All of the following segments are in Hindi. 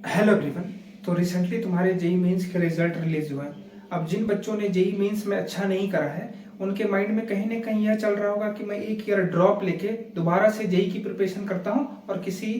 Hello everyone. तो रिसेंटली तुम्हारे जेई मेंस के रिजल्ट रिलीज हुए हैं। अब जिन बच्चों ने जेई मेंस में अच्छा नहीं करा है उनके माइंड में कहीं ना कहीं यह चल रहा होगा कि मैं एक ईयर ड्रॉप लेके दोबारा से जेई की प्रिपरेशन करता हूं और किसी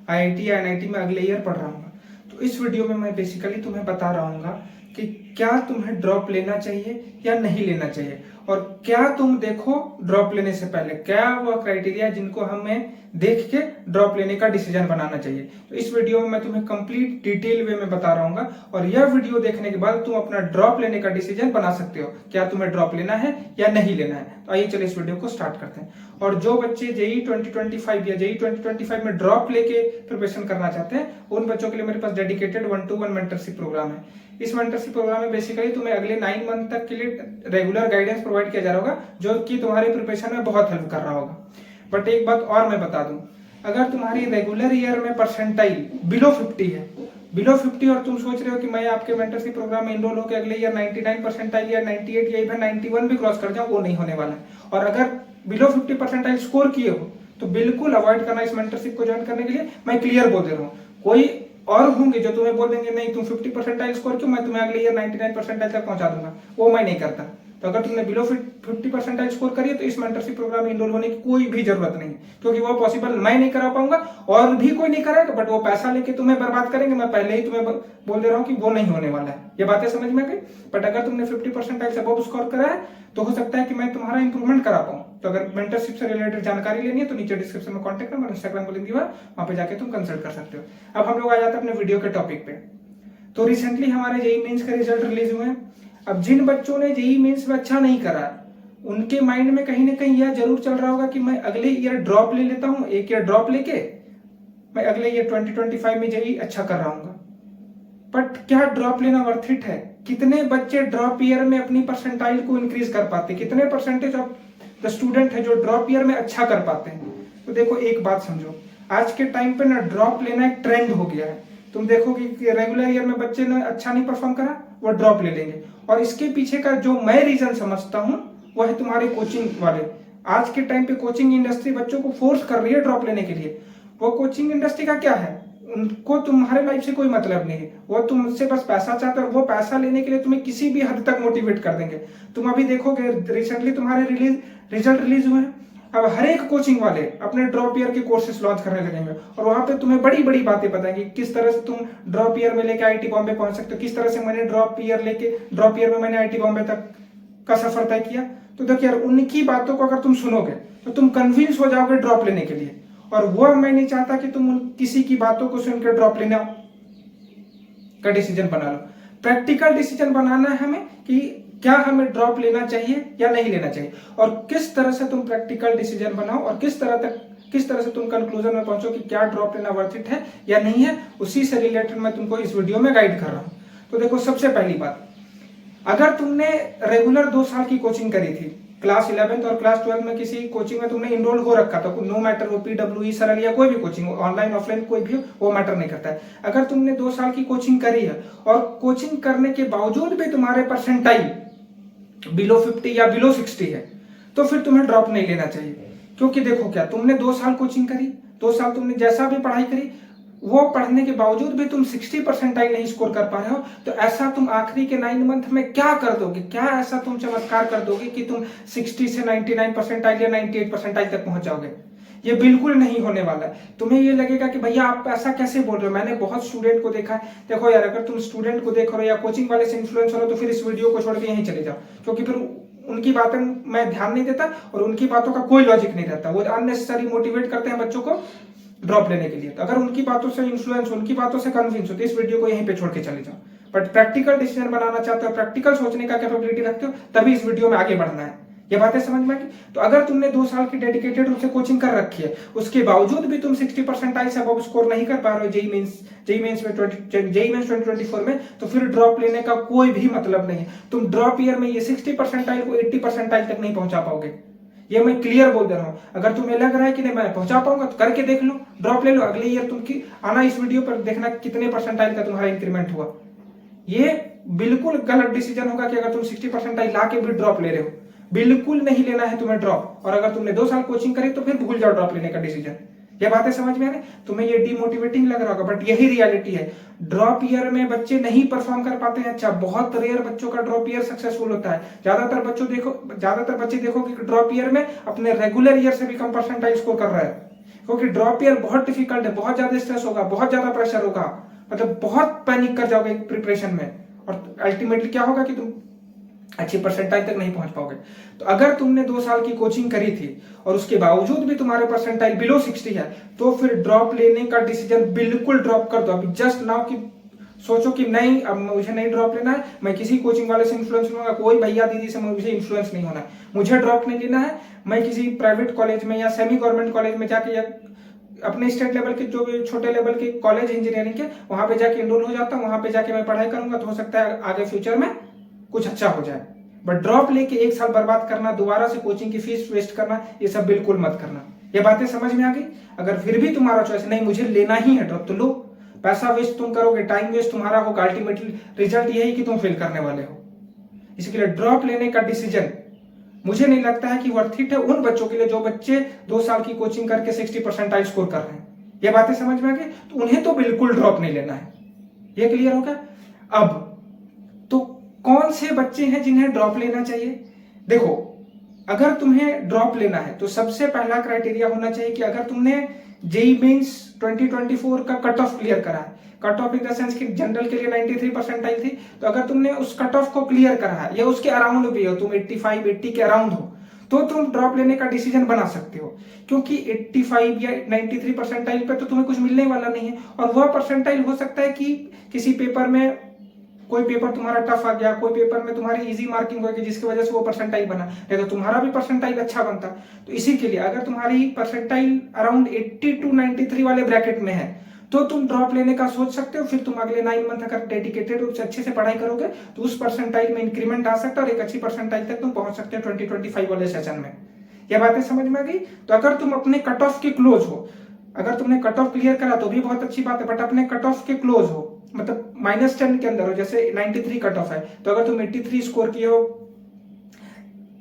आईआईटी या एनआईटी में अगले ईयर पढ़ रहा हूँ। तो इस वीडियो में मैं बेसिकली तुम्हें बता रहा हूँ कि क्या तुम्हें ड्रॉप लेना चाहिए या नहीं लेना चाहिए, और क्या तुम देखो ड्रॉप लेने से पहले क्या वो क्राइटेरिया जिनको हमें देख के ड्रॉप लेने का डिसीजन बनाना चाहिए। तो इस वीडियो में मैं तुम्हें कंप्लीट डिटेल वे में बता रहा हूँ और यह वीडियो देखने के बाद तुम अपना ड्रॉप लेने का डिसीजन बना सकते हो, क्या तुम्हें ड्रॉप लेना है या नहीं लेना है। तो आइए चलिए इस वीडियो को स्टार्ट करते हैं। और जो बच्चे जेई 2025 या जेई 2025 में ड्रॉप लेके प्रिपरेशन करना चाहते हैं उन बच्चों के लिए मेरे पास डेडिकेटेड 1-to-1 मेंटरशिप प्रोग्राम है। इस मेंटरशिप प्रोग्राम में बेसिकली तुम्हें अगले 9 मंथ तक के लिए रेगुलर गाइडेंस प्रोवाइड किया जा रहा होगा जो कि तुम्हारी प्रिपरेशन में बहुत हेल्प कर रहा होगा। बट एक बात और मैं बता दूं, अगर तुम्हारी रेगुलर ईयर में परसेंटाइल बिलो 50 है, बिलो 50, और तुम सोच रहे हो कि मैं आपके मेंटरशिप प्रोग्राम में इनरोल होकर अगले ईयर 99 परसेंटाइल या 98 या इवन 91 भी क्रॉस कर जाऊं, वो नहीं होने वाला है। और अगर बिलो 50 परसेंटाइल स्कोर किए हो तो बिल्कुल अवॉइड करना इस मेंटरशिप को ज्वाइन करने के लिए। मैं क्लियर बोल दे रहा हूँ, कोई और होंगे जो तुम्हें बोल देंगे नहीं तुम 50 परसेंटाइल स्कोर क्यों, मैं तुम्हें अगले ईयर 99 परसेंटाइल तक पहुंचा दूंगा, वो मैं नहीं करता। तो अगर तुमने बिलो 50 परसेंटाइल स्कोर करी है तो इस मेंटरशिप प्रोग्राम में इनरोल होने की कोई भी जरूरत नहीं, क्योंकि वो पॉसिबल मैं नहीं करा पाऊंगा और भी कोई नहीं करेगा, बट वो पैसा लेके तुम्हें बर्बाद करेंगे। मैं पहले ही तुम्हें बोल दे रहा हूँ कि वो नहीं होने वाला है। ये बातें समझ में आ गई। बट अगर तुमने 50 परसेंटाइल से अबव स्कोर करा है तो हो सकता है कि मैं तुम्हारा इंप्रूवमेंट करा पाऊं। तो अगर मेंटरशिप से रिलेटेड जानकारी लेनी है तो नीचे डिस्क्रिप्शन में कॉन्टेक्ट नंबर, इंस्टाग्राम को लिंक दिया वहां पे जाके तुम कंसल्ट कर सकते हो। अब हम लोग आ जाते हैं अपने वीडियो के टॉपिक पे। तो रिसेंटली हमारे जेई मेंस के रिजल्ट रिलीज हुए हैं। अब जिन बच्चों ने जेई मेंस में अच्छा नहीं करा उनके माइंड में कहीं ना कहीं यह जरूर चल रहा होगा कि मैं अगले ईयर ड्रॉप ले लेता हूं, एक ईयर ड्रॉप लेके मैं अगले ईयर 2025 में जेई अच्छा कर रहा हूँ। बट क्या ड्रॉप लेना वर्थ इट है? कितने बच्चे ड्रॉप ईयर में अपनी परसेंटाइल को इंक्रीज कर पाते, कितने परसेंटेज ऑफ द स्टूडेंट है जो ड्रॉप ईयर में अच्छा कर पाते हैं? तो देखो एक बात समझो, आज के टाइम पे ना ड्रॉप लेना एक ट्रेंड हो गया है। तुम देखोगे कि रेगुलर ईयर में बच्चे ने अच्छा नहीं परफॉर्म करा वो ड्रॉप ले लेंगे, और इसके पीछे का जो मैं रीजन समझता हूं वो है तुम्हारे कोचिंग वाले। आज के टाइम पे कोचिंग इंडस्ट्री बच्चों को फोर्स कर रही है ड्रॉप लेने के लिए। वो कोचिंग इंडस्ट्री का क्या है, उनको तुम्हारे लाइफ से कोई मतलब नहीं है, वो तुमसे बस पैसा चाहते हैं और वो पैसा लेने के लिए तुम्हें किसी भी हद तक मोटिवेट कर देंगे। तुम अभी देखोगे रिसेंटली तुम्हारे रिजल्ट रिलीज हुए हैं। अब हर एक कोचिंग वाले अपने ड्रॉप ईयर के कोर्सेज लॉन्च करने लगेंगे और वहां पे तुम्हें बड़ी बड़ी बातें बताएंगे किस तरह से तुम ड्रॉप ईयर में लेके आईआईटी बॉम्बे पहुंच सकते हो, किस तरह से मैंने ड्रॉप ईयर में मैंने आईआईटी बॉम्बे तक का सफर तय किया। तो देखिए यार, उनकी बातों को अगर तुम सुनोगे तो तुम कन्विंस हो जाओगे ड्रॉप लेने के लिए, और वो मैं नहीं चाहता कि तुम किसी की बातों को सुनकर ड्रॉप लेना का डिसीजन बना लो। प्रैक्टिकल डिसीजन बनाना है हमें कि क्या हमें ड्रॉप लेना चाहिए या नहीं लेना चाहिए, और किस तरह से तुम प्रैक्टिकल डिसीजन बनाओ और किस तरह से तुम कंक्लूजन में पहुंचो कि क्या ड्रॉप लेना वर्थ इट है या नहीं है। उसी से रिलेटेड मैं तुमको इस वीडियो में गाइड कर रहा हूं। तो देखो, सबसे पहली बात, अगर तुमने रेगुलर 2 साल की कोचिंग करी थी, क्लास 11th और क्लास 12 में किसी कोचिंग में तुमने इनरोल हो रखा था, नो मैटर वो पीडब्ल्यूई, सरल या कोई भी कोचिंग, ऑनलाइन ऑफलाइन कोई भी, वो मैटर नहीं करता है। अगर तुमने 2 साल की कोचिंग करी है और कोचिंग करने के बावजूद भी तुम्हारे परसेंटाइल बिलो 50 या बिलो 60 है तो फिर तुम्हें ड्रॉप नहीं लेना चाहिए। क्योंकि देखो, क्या तुमने 2 साल कोचिंग करी, 2 साल तुमने जैसा भी पढ़ाई करी, वो पढ़ने के बावजूद भी तुम 60 परसेंटाइल नहीं स्कोर कर पा रहे हो, तो ऐसा तुम आखिरी के 9 मंथ में क्या कर दोगे? क्या ऐसा तुम चमत्कार कर दोगे कि तुम 60 से 99 परसेंटाइल या 98 परसेंटाइल तक पहुंच जाओगे? ये बिल्कुल नहीं होने वाला है। तुम्हें ये लगेगा कि भैया आप ऐसा कैसे बोल रहे हो, मैंने बहुत स्टूडेंट को देखा है। देखो यार, अगर तुम स्टूडेंट को देख रहे हो या कोचिंग वाले से इन्फ्लुएंस हो रहे हो तो फिर इस वीडियो को छोड़ के यहीं चले जाओ, क्योंकि फिर उनकी बातें मैं ध्यान नहीं देता और उनकी बातों का कोई लॉजिक नहीं रहता। वो अननेसेसरी मोटिवेट करते हैं बच्चों को ड्रॉप लेने के लिए। तो अगर उनकी बातों से इन्फ्लुएंस, उनकी बातों से कन्विंस हो तो इस वीडियो को यहीं पे छोड़ के चले जाओ। बट प्रैक्टिकल डिसीजन बनाना चाहते हो, प्रैक्टिकल सोचने का कैपेबिलिटी रखते हो, तभी इस वीडियो में आगे बढ़ना है। ये बातें समझ में आई? तो अगर तुमने 2 साल की डेडिकेटेड रूप से कोचिंग कर रखी है, उसके बावजूद भी तुम 60 परसेंटाइल से अबव स्कोर नहीं कर पा रहे हो जेई मेंस 2024 में, तो फिर ड्रॉप लेने का कोई भी मतलब नहीं है। तुम ड्रॉप ईयर में ये 60 परसेंटाइल को 80 परसेंटाइल तक नहीं पहुंचा पाओगे, ये मैं क्लियर बोल दे रहा हूं। अगर तुम्हें लग रहा है कि नहीं मैं पहुंचा पाऊंगा तो करके देख लो, ड्रॉप ले लो। अगले ईयर तुम की आना इस वीडियो पर, देखना कितने परसेंटाइल का तुम्हारा इंक्रीमेंट हुआ। ये बिल्कुल गलत डिसीजन होगा कि अगर तुम 60 परसेंटाइल ला के भी ड्रॉप ले रहे हो, बिल्कुल नहीं लेना है तुम्हें ड्रॉप। और अगर तुमने 2 साल कोचिंग करी तो फिर भूल जाओ ड्रॉप लेने का डिसीजन। ये बातें समझ में आ रही? तुम्हें ये डिमोटिवेटिंग लग रहा होगा, बट यही रियलिटी है। ड्रॉप ईयर में बच्चे नहीं परफॉर्म कर पाते हैं अच्छा, बहुत रेयर बच्चों का ड्रॉप ईयर सक्सेसफुल होता है। ज्यादातर बच्चे देखो कि ड्रॉप ईयर में अपने रेगुलर ईयर से भी कम परसेंटाइल स्कोर कर रहा है, क्योंकि ड्रॉप ईयर बहुत डिफिकल्ट है, बहुत ज्यादा स्ट्रेस होगा, बहुत ज्यादा प्रेशर होगा, मतलब बहुत पैनिक कर जाओगे प्रिपरेशन में, और अल्टीमेटली क्या होगा कि तुम अच्छी परसेंटाइल तक नहीं पहुंच पाओगे। तो अगर तुमने 2 साल की कोचिंग करी थी और उसके बावजूद भी तुम्हारे परसेंटाइल बिलो 60 है, तो फिर ड्रॉप लेने का डिसीजन बिल्कुल ड्रॉप कर दो अभी, जस्ट नाउ कि सोचो कि नहीं, अब मुझे नहीं ड्रॉप लेना है, मैं किसी कोचिंग वाले से इन्फ्लुएंस नहीं होगा, कोई भैया दीदी से मुझे इन्फ्लुएंस नहीं होना है, मुझे ड्रॉप नहीं लेना है, मैं किसी प्राइवेट कॉलेज में या सेमी गवर्नमेंट कॉलेज में जाके, या अपने स्टेट लेवल के जो भी छोटे लेवल के कॉलेज इंजीनियरिंग के, वहां पे जाके एनरोल हो जाता हूँ, वहां पे जाके मैं पढ़ाई करूंगा, तो हो सकता है आगे फ्यूचर में कुछ अच्छा हो जाए। बट ड्रॉप लेके 1 साल बर्बाद करना, दोबारा से कोचिंग की फीस वेस्ट करना, ये सब बिल्कुल मत करना। ये बातें समझ में आ गई? अगर फिर भी तुम्हारा चॉइस नहीं मुझे लेना ही है ड्रॉप, तो लो, पैसा वेस्ट तुम करोगे, टाइम वेस्ट तुम्हारा होगा, अल्टीमेटली रिजल्ट यही कि तुम फेल करने वाले हो। इसके लिए ड्रॉप लेने का डिसीजन मुझे नहीं लगता है कि वर्थ इट है उन बच्चों के लिए जो बच्चे 2 साल की कोचिंग करके 60% स्कोर कर रहे हैं। ये बातें समझ में आ गई? तो उन्हें तो बिल्कुल ड्रॉप नहीं लेना है। ये क्लियर हो गया? अब तो कौन से बच्चे हैं जिन्हें ड्रॉप लेना चाहिए? देखो, अगर तुम्हें ड्रॉप लेना है तो सबसे पहला क्राइटेरिया होना चाहिए कि अगर तुमने जेईई मेंस 2024 का कट ऑफ क्लियर करा है, cut off in the sense कि जनरल के लिए 93 परसेंटाइल थी, तो अगर तुमने उस कट ऑफ को क्लियर करा है या उसके अराउंड भी हो, तुम 85 80 के अराउंड हो, तो तुम ड्रॉप लेने का डिसीजन बना सकते हो, क्योंकि 85 या 93 परसेंटाइल पे तो तुम्हें कुछ मिलने वाला नहीं है, और वह परसेंटाइल हो सकता है कि किसी पेपर में, कोई पेपर तुम्हारा टफ आ गया, कोई पेपर में तुम्हारी इजी मार्किंग होगी जिसकी वजह से वो परसेंटाइल बना, नहीं तो तुम्हारा भी परसेंटाइल अच्छा बनता। तो इसी के लिए अगर तुम्हारी परसेंटाइल अराउंड 80 to 93 वाले ब्रैकेट में है, तो तुम ड्रॉप लेने का सोच सकते हो। फिर तुम अगले 9 मंथ अगर डेडिकेटेड रूप से अच्छे से पढ़ाई करोगे तो उस परसेंटाइल में इंक्रीमेंट आ सकता है और एक अच्छी परसेंटाइल तक तुम पहुंच सकते हो 2025 वाले सेशन में। ये बातें समझ में आ गई? तो अगर तुम अपने कट ऑफ के क्लोज हो, अगर तुमने कट ऑफ क्लियर करा तो भी बहुत अच्छी बात है, बट अपने कट ऑफ के क्लोज हो, मतलब -10 के अंदर हो, जैसे 93 कट ऑफ है, तो अगर तुम 83 स्कोर किए हो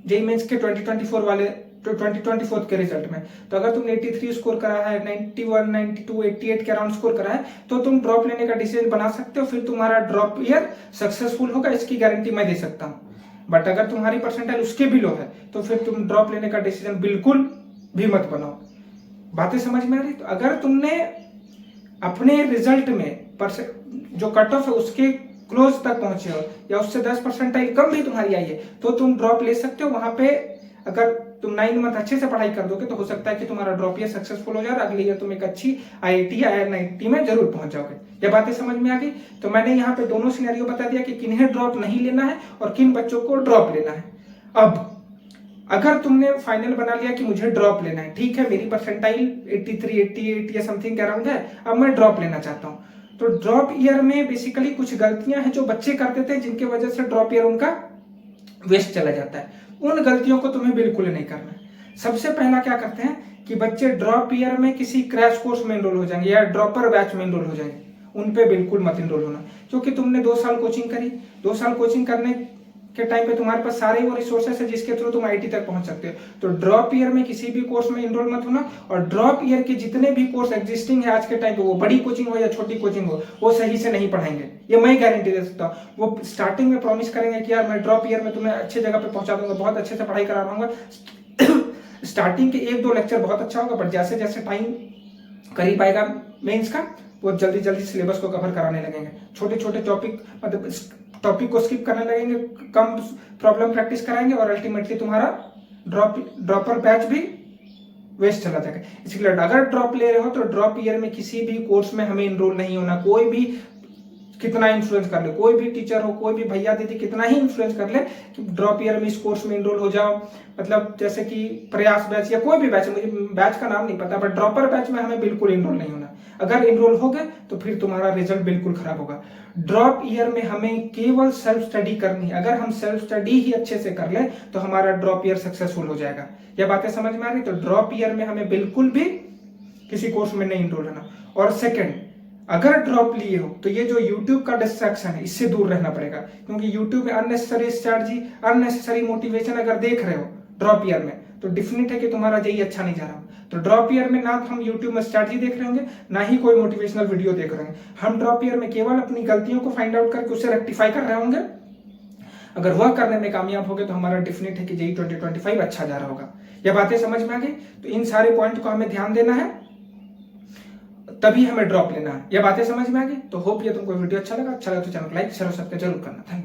जेईई मेंस के 2024 वाले, तो 2024 के रिजल्ट में, तो अगर तुमने 83 स्कोर करा है, 91 92 88 के अराउंड स्कोर करा है, तो तुम ड्रॉप लेने का डिसीजन बना सकते हो, फिर तुम्हारा ड्रॉप ईयर सक्सेसफुल होगा, इसकी गारंटी मैं दे सकता हूं। बट अगर तुम्हारी परसेंटाइल उसके बिलो है तो फिर तुम ड्रॉप लेने का डिसीजन बिल्कुल भी मत बनाओ। बातें समझ में आ रही? तो अगर तुमने अपने रिजल्ट में जो कट ऑफ है उसके क्लोज तक पहुंचे हो, या उससे 10 परसेंटाइल कम भी तुम्हारी आई है, तो तुम ड्रॉप ले सकते हो। वहां पे अगर तुम 9 मंथ अच्छे से पढ़ाई कर दोगे तो हो सकता है कि तुम्हारा ड्रॉप ईयर सक्सेसफुल हो जाए, अगले ईयर तुम एक अच्छी आईआईटी या IIT में जरूर पहुंच जाओगे। ये बातें समझ में आ गई? तो मैंने यहाँ पे दोनों सिनेरियो बता दिया कि किन्हें ड्रॉप नहीं लेना है और किन बच्चों को ड्रॉप लेना है। अब अगर तुमने फाइनल बना लिया कि मुझे ड्रॉप लेना है, ठीक है, मेरी परसेंटाइल 83 88 या समथिंग के अराउंड है, अब मैं ड्रॉप लेना चाहता हूं, तो ड्रॉप ईयर में बेसिकली कुछ गलतियां हैं जो बच्चे करते थे जिनकी वजह से ड्रॉप ईयर उनका वेस्ट चला जाता है। उन गलतियों को तुम्हें बिल्कुल नहीं करना है। सबसे पहला क्या करते हैं कि बच्चे ड्रॉप ईयर में किसी क्रैश कोर्स में एनरोल हो जाएंगे या ड्रॉपर बैच में एनरोल हो जाएंगे, उन पे बिल्कुल मत एनरोल होना, क्योंकि तुमने 2 साल कोचिंग करी, 2 साल कोचिंग करने के टाइम पे तुम्हारे पास सारे वो रिसोर्सेस है जिसके थ्रू तुम आईटी तक पहुंच सकते हो। तो ड्रॉप ईयर में किसी भी कोर्स में एनरोल मत होना, और ड्रॉप ईयर के जितने भी कोर्स एग्जिस्टिंग है आज के टाइम पे, वो बड़ी कोचिंग हो या छोटी कोचिंग हो, वो सही से नहीं पढ़ाएंगे, ये मैं गारंटी दे सकता हूँ। वो स्टार्टिंग में प्रॉमिस करेंगे कि यार मैं ड्रॉप ईयर में तुम्हें अच्छे जगह पे पहुंचा दूंगा, बहुत अच्छे से पढ़ाई करा दूंगा, स्टार्टिंग के 1-2 लेक्चर बहुत अच्छा होगा, बट जैसे जैसे टाइम करीब आएगा मेंस का, वो जल्दी जल्दी सिलेबस को कवर कराने लगेंगे, छोटे छोटे टॉपिक को स्किप करने लगेंगे, कम प्रॉब्लम प्रैक्टिस कराएंगे, और अल्टीमेटली तुम्हारा ड्रॉपर बैच भी वेस्ट चला जाएगा। इसलिए अगर ड्रॉप ले रहे हो तो ड्रॉप ईयर में किसी भी कोर्स में हमें एनरोल नहीं होना। कोई भी कितना इन्फ्लुएंस कर ले, कोई भी टीचर हो, कोई भी भैया दीदी कितना ही इन्फ्लुएंस कर ले कि ड्रॉप ईयर में इस कोर्स में एनरोल हो जाओ, मतलब जैसे कि प्रयास बैच या कोई भी बैच, मुझे बैच का नाम नहीं पता, बट ड्रॉपर बैच में हमें बिल्कुल एनरोल नहीं होना। अगर एनरोल हो गए तो फिर तुम्हारा रिजल्ट बिल्कुल खराब होगा। ड्रॉप ईयर में हमें केवल सेल्फ स्टडी करनी है। अगर हम सेल्फ स्टडी ही अच्छे से कर ले तो हमारा ड्रॉप ईयर सक्सेसफुल हो जाएगा। ये बातें समझ में आ रही? तो ड्रॉप ईयर में हमें बिल्कुल भी किसी कोर्स में नहीं एनरोल होना। और सेकंड, अगर ड्रॉप लिए हो तो ये जो यूट्यूब का डिस्ट्रैक्शन है इससे दूर रहना पड़ेगा, क्योंकि यूट्यूब में अननेसेसरी स्ट्रैटेजी, अननेसेसरी मोटिवेशन अगर देख रहे हो ड्रॉप ईयर में, तो डिफिनेट है कि तुम्हारा जेई अच्छा नहीं जा रहा। तो ड्रॉप ईयर में ना तो हम यूट्यूब में स्ट्रैटेजी देख रहे होंगे, ना ही कोई मोटिवेशनल वीडियो देख रहे होंगे। हम ड्रॉप ईयर में केवल अपनी गलतियों को फाइंड आउट करके उसे रेक्टिफाई कर रहे होंगे। अगर वह करने में कामयाब हो गए तो हमारा डेफिनेट है कि जेई 2025 अच्छा जा रहा होगा। यह बातें समझ में आ गई? तो इन सारे पॉइंट को हमें ध्यान देना है, तभी हमें ड्रॉप लेना है। यह बातें समझ में आ गई? तो होप ये तुमको वीडियो अच्छा लगा तो चैनल को लाइक शेयर और सब्सक्राइब जरूर करना। Thank you.